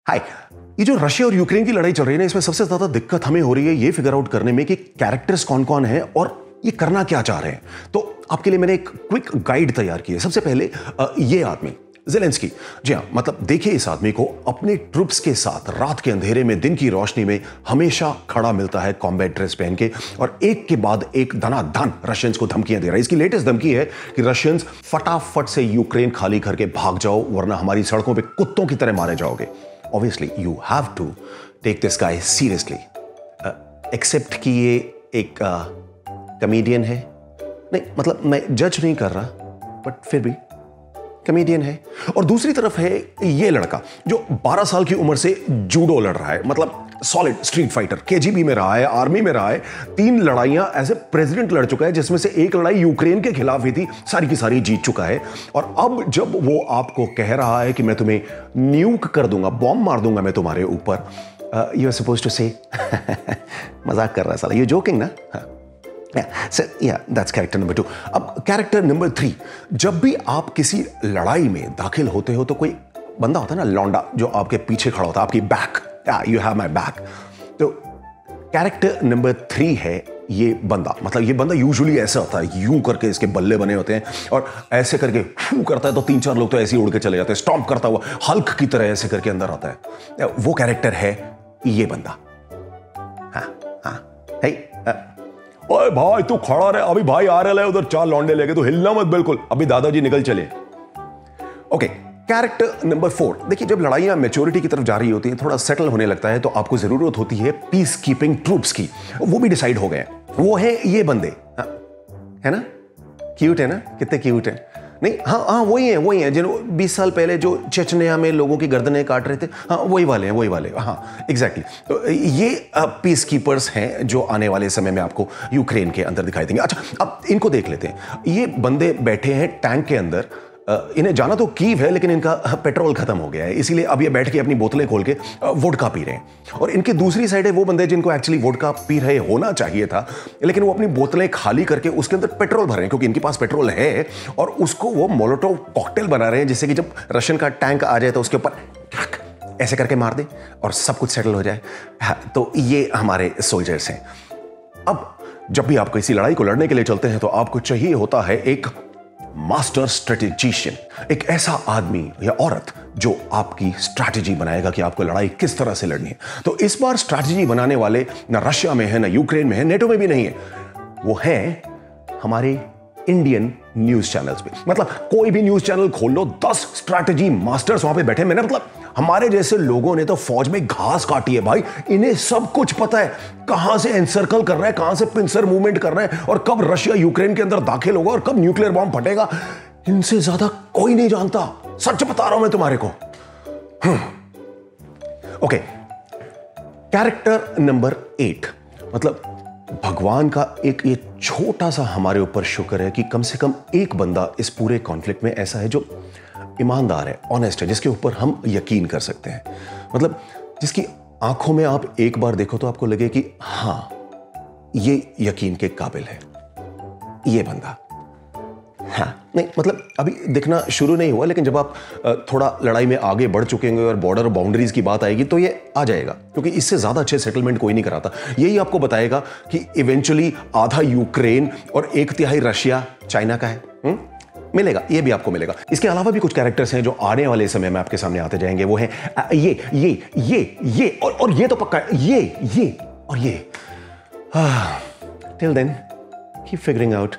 हाय। ये जो रशिया और यूक्रेन की लड़ाई चल रही है ना, इसमें सबसे ज्यादा दिक्कत हमें हो रही है ये फिगर आउट करने में कि कैरेक्टर्स कौन कौन है और ये करना क्या चाह रहे हैं। तो आपके लिए मैंने एक क्विक गाइड तैयार की है। सबसे पहले ये आदमी ज़ेलेंस्की, जी हाँ, मतलब देखिए इस आदमी को अपने ट्रूप्स के साथ रात के अंधेरे में दिन की रोशनी में हमेशा खड़ा मिलता है कॉम्बैट ड्रेस पहन के, और एक के बाद एक धनाधन रशियंस को धमकियां दे रहा है। इसकी लेटेस्ट धमकी है कि रशियंस फटाफट से यूक्रेन खाली करके भाग जाओ, वरना हमारी सड़कों पे कुत्तों की तरह मारे जाओगे। Obviously, you have to take this guy seriously. Except कि ये एक कमेडियन है। नहीं, मतलब मैं जज नहीं कर रहा, बट फिर भी कमेडियन है। और दूसरी तरफ है ये लड़का जो 12 साल की उम्र से जूडो लड़ रहा है, मतलब सॉलिड स्ट्रीट फाइटर, केजीबी में रहा है, आर्मी में रहा है, 3 लड़ाइयां एज ए प्रेसिडेंट लड़ चुका है, जिसमें से एक लड़ाई यूक्रेन के खिलाफ ही थी, सारी की सारी जीत चुका है। और अब जब वो आपको कह रहा है कि मैं तुम्हें न्यूक कर दूंगा, बॉम्ब मार दूंगा मैं तुम्हारे ऊपर, यू आर सपोज्ड टू से मजाक कर रहा है साला, यू जोकिंग ना? That's character number 2। अब कैरेक्टर नंबर 3, जब भी आप किसी लड़ाई में दाखिल होते हो तो कोई बंदा होता है ना, लौंडा, जो आपके पीछे खड़ा होता है, आपकी back, you have my back. तो कैरेक्टर नंबर 3 है ये बंदा। मतलब ये बंदा यूजुअली ऐसा होता है, यूं करके इसके बल्ले बने होते हैं, और ऐसे करके फू करता है तो 3-4 लोग तो ऐसे ही उड़ के चले जाते हैं, स्टॉम्प करता हुआ हल्क की तरह ऐसे करके अंदर आता है। वो कैरेक्टर है ये बंदा। ओए भाई तू खड़ा रहे, अभी भाई आ रहा है उधर 4 लौंडे लेके, तो हिलना मत बिल्कुल, अभी दादाजी निकल चले। ओके, कैरेक्टर नंबर 4, देखिए जब लड़ाइयां मैच्योरिटी की तरफ जा रही होती हैं, थोड़ा सेटल होने लगता है, तो आपको जरूरत होती है पीस कीपिंग ट्रूप्स की। वो भी डिसाइड हो गए, वो है ये बंदे, है ना? क्यूट है ना? कितने क्यूट है? नहीं, हाँ, वही है जिन 20 साल पहले जो चेचनिया में लोगों की गर्दनें काट रहे थे, हाँ वही वाले, हाँ एग्जैक्टली। तो ये पीस कीपर्स हैं जो आने वाले समय में आपको यूक्रेन के अंदर दिखाई देंगे। अच्छा, अब इनको देख लेते हैं। ये बंदे बैठे हैं टैंक के अंदर, इन्हें जाना तो कीव है, लेकिन इनका पेट्रोल खत्म हो गया है, इसीलिए अब ये बैठ के अपनी बोतलें खोल के वोडका पी रहे हैं। और इनके दूसरी साइड है वो बंदे जिनको एक्चुअली वोडका पी रहे होना चाहिए था, लेकिन वो अपनी बोतलें खाली करके उसके अंदर पेट्रोल भर रहे हैं, क्योंकि इनके पास पेट्रोल है, और उसको वो मोलोटोव कॉकटेल बना रहे हैं, जिससे कि जब रशियन का टैंक आ जाए तो उसके ऊपर ऐसे करके मार दे और सब कुछ सेटल हो जाए। तो ये हमारे सोल्जर्स हैं। अब जब भी आप किसी लड़ाई को लड़ने के लिए चलते हैं तो आपको चाहिए होता है एक मास्टर स्ट्रेटेजिशियन, एक ऐसा आदमी या औरत जो आपकी स्ट्रैटेजी बनाएगा कि आपको लड़ाई किस तरह से लड़नी है। तो इस बार स्ट्रैटेजी बनाने वाले ना रशिया में है, ना यूक्रेन में है, नेटो में भी नहीं है, वो है हमारे इंडियन न्यूज चैनल्स पे। मतलब कोई भी न्यूज चैनल खोल लो, 10 स्ट्रैटेजी मास्टर्स वहां पे बैठे। मैंने मतलब हमारे जैसे लोगों ने तो फौज में घास काटी है भाई, इन्हें सब कुछ पता है, कहां से एनसर्कल कर रहा है, कहां से पिंसर मूवमेंट कर रहा है, और कब रशिया यूक्रेन के अंदर दाखिल होगा और कब न्यूक्लियर बॉम्ब फटेगा, इनसे ज्यादा कोई नहीं जानता। सच बता रहा हूं मैं तुम्हारे को। ओके, कैरेक्टर नंबर 8, मतलब भगवान का एक ये छोटा सा हमारे ऊपर शुक्र है कि कम से कम एक बंदा इस पूरे कॉन्फ्लिक्ट में ऐसा है जो ईमानदार है, ऑनेस्ट है, जिसके ऊपर हम यकीन कर सकते हैं। मतलब जिसकी आंखों में आप एक बार देखो तो आपको लगे कि हां, ये यकीन के काबिल है, ये बंदा। हाँ, नहीं मतलब अभी दिखना शुरू नहीं हुआ, लेकिन जब आप थोड़ा लड़ाई में आगे बढ़ चुके होंगे और बॉर्डर बाउंड्रीज की बात आएगी तो ये आ जाएगा, क्योंकि इससे ज्यादा अच्छे सेटलमेंट कोई नहीं कराता। यही आपको बताएगा कि इवेंचुअली आधा यूक्रेन और 1/3 रशिया चाइना का है। मिलेगा, ये भी आपको मिलेगा। इसके अलावा भी कुछ कैरेक्टर्स हैं जो आने वाले समय में आपके सामने आते जाएंगे। वो है ये और ये तो पक्का है, ये और ये। Till then keep figuring out